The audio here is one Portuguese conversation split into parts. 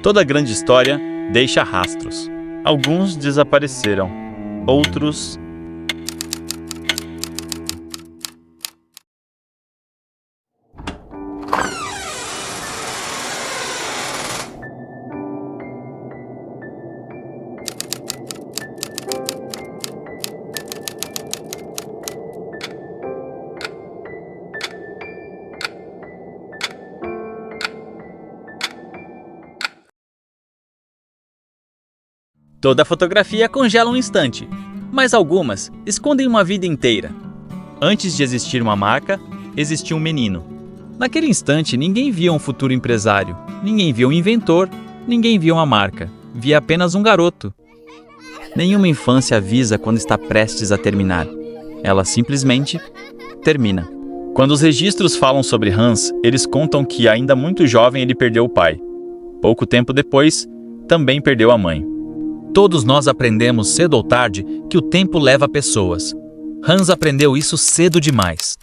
Toda grande história deixa rastros. Alguns desapareceram, outros... Toda fotografia congela um instante, mas algumas escondem uma vida inteira. Antes de existir uma marca, existia um menino. Naquele instante, ninguém via um futuro empresário, ninguém via um inventor, ninguém via uma marca, via apenas um garoto. Nenhuma infância avisa quando está prestes a terminar. Ela simplesmente termina. Quando os registros falam sobre Hans, eles contam que, ainda muito jovem, ele perdeu o pai. Pouco tempo depois, também perdeu a mãe. Todos nós aprendemos cedo ou tarde que o tempo leva pessoas. Hans aprendeu isso cedo demais.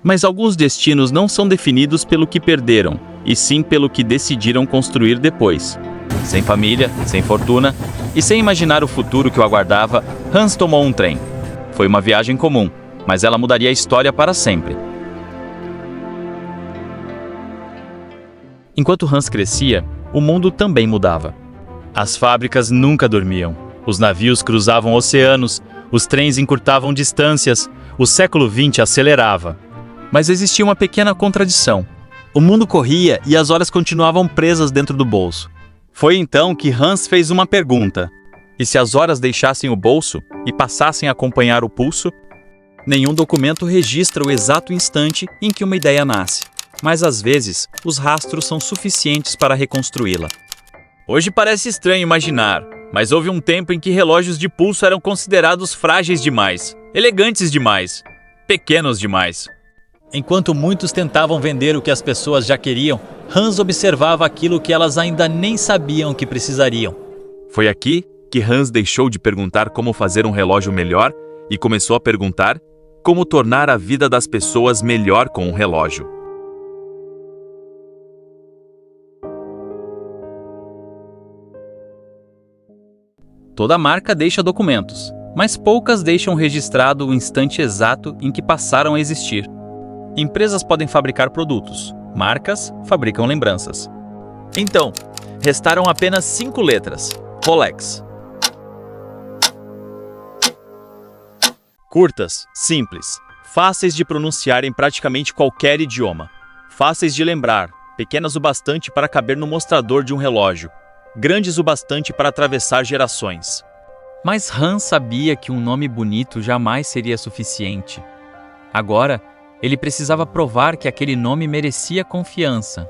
Mas alguns destinos não são definidos pelo que perderam, e sim pelo que decidiram construir depois. Sem família, sem fortuna e sem imaginar o futuro que o aguardava, Hans tomou um trem. Foi uma viagem comum, mas ela mudaria a história para sempre. Enquanto Hans crescia, o mundo também mudava. As fábricas nunca dormiam, os navios cruzavam oceanos, os trens encurtavam distâncias, o século XX acelerava. Mas existia uma pequena contradição. O mundo corria e as horas continuavam presas dentro do bolso. Foi então que Hans fez uma pergunta. E se as horas deixassem o bolso e passassem a acompanhar o pulso? Nenhum documento registra o exato instante em que uma ideia nasce, mas às vezes os rastros são suficientes para reconstruí-la. Hoje parece estranho imaginar, mas houve um tempo em que relógios de pulso eram considerados frágeis demais, elegantes demais, pequenos demais. Enquanto muitos tentavam vender o que as pessoas já queriam, Hans observava aquilo que elas ainda nem sabiam que precisariam. Foi aqui que Hans deixou de perguntar como fazer um relógio melhor e começou a perguntar como tornar a vida das pessoas melhor com um relógio. Toda marca deixa documentos, mas poucas deixam registrado o instante exato em que passaram a existir. Empresas podem fabricar produtos, marcas fabricam lembranças. Então, restaram apenas 5 letras: Rolex. Curtas, simples, fáceis de pronunciar em praticamente qualquer idioma, fáceis de lembrar, pequenas o bastante para caber no mostrador de um relógio, grandes o bastante para atravessar gerações. Mas Hans sabia que um nome bonito jamais seria suficiente. Agora, ele precisava provar que aquele nome merecia confiança.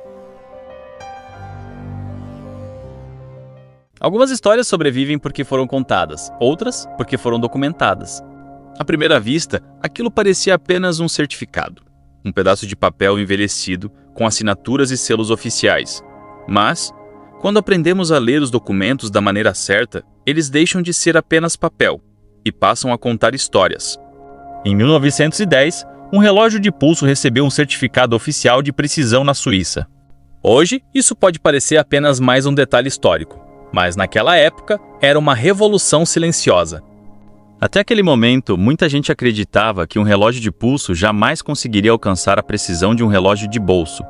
Algumas histórias sobrevivem porque foram contadas, outras porque foram documentadas. À primeira vista, aquilo parecia apenas um certificado, um pedaço de papel envelhecido com assinaturas e selos oficiais. Mas, quando aprendemos a ler os documentos da maneira certa, eles deixam de ser apenas papel e passam a contar histórias. Em 1910, um relógio de pulso recebeu um certificado oficial de precisão na Suíça. Hoje, isso pode parecer apenas mais um detalhe histórico, mas naquela época era uma revolução silenciosa. Até aquele momento, muita gente acreditava que um relógio de pulso jamais conseguiria alcançar a precisão de um relógio de bolso.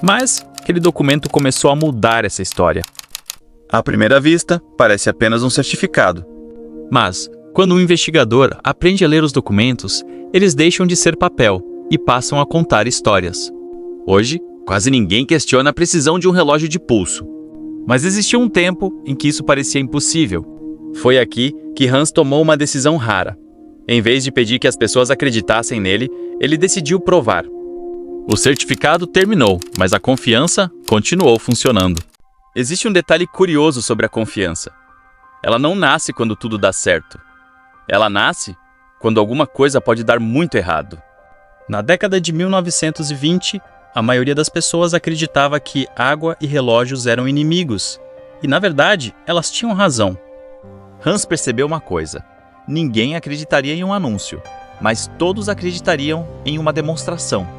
Mas aquele documento começou a mudar essa história. À primeira vista, parece apenas um certificado. Mas, quando um investigador aprende a ler os documentos, eles deixam de ser papel e passam a contar histórias. Hoje, quase ninguém questiona a precisão de um relógio de pulso. Mas existiu um tempo em que isso parecia impossível. Foi aqui que Hans tomou uma decisão rara. Em vez de pedir que as pessoas acreditassem nele, ele decidiu provar. O certificado terminou, mas a confiança continuou funcionando. Existe um detalhe curioso sobre a confiança. Ela não nasce quando tudo dá certo. Ela nasce quando alguma coisa pode dar muito errado. Na década de 1920, a maioria das pessoas acreditava que água e relógios eram inimigos. E, na verdade, elas tinham razão. Hans percebeu uma coisa. Ninguém acreditaria em um anúncio, mas todos acreditariam em uma demonstração.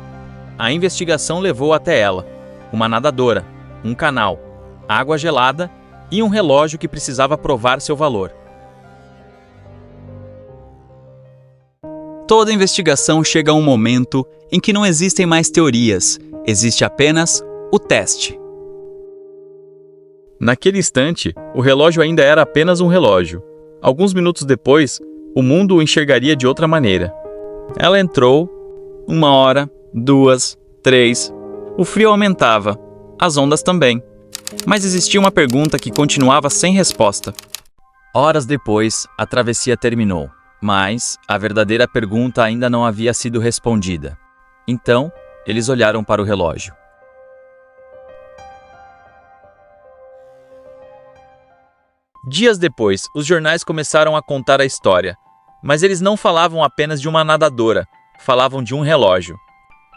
A investigação levou até ela, uma nadadora, um canal, água gelada e um relógio que precisava provar seu valor. Toda investigação chega a um momento em que não existem mais teorias, existe apenas o teste. Naquele instante, o relógio ainda era apenas um relógio. Alguns minutos depois, o mundo o enxergaria de outra maneira. Ela entrou, 1 hora, 2, 3. O frio aumentava, as ondas também. Mas existia uma pergunta que continuava sem resposta. Horas depois, a travessia terminou. Mas a verdadeira pergunta ainda não havia sido respondida. Então, eles olharam para o relógio. Dias depois, os jornais começaram a contar a história. Mas eles não falavam apenas de uma nadadora, falavam de um relógio.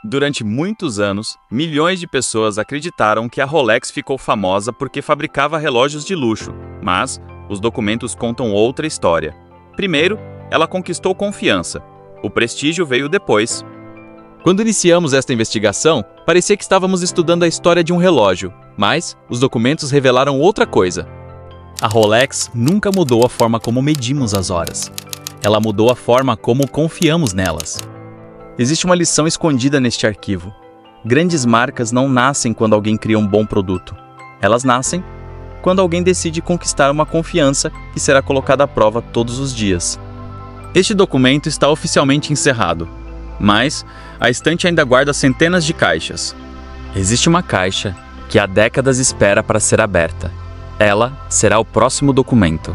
Durante muitos anos, milhões de pessoas acreditaram que a Rolex ficou famosa porque fabricava relógios de luxo. Mas os documentos contam outra história. Primeiro, ela conquistou confiança. O prestígio veio depois. Quando iniciamos esta investigação, parecia que estávamos estudando a história de um relógio, mas os documentos revelaram outra coisa. A Rolex nunca mudou a forma como medimos as horas. Ela mudou a forma como confiamos nelas. Existe uma lição escondida neste arquivo. Grandes marcas não nascem quando alguém cria um bom produto. Elas nascem quando alguém decide conquistar uma confiança que será colocada à prova todos os dias. Este documento está oficialmente encerrado, mas a estante ainda guarda centenas de caixas. Existe uma caixa que há décadas espera para ser aberta. Ela será o próximo documento.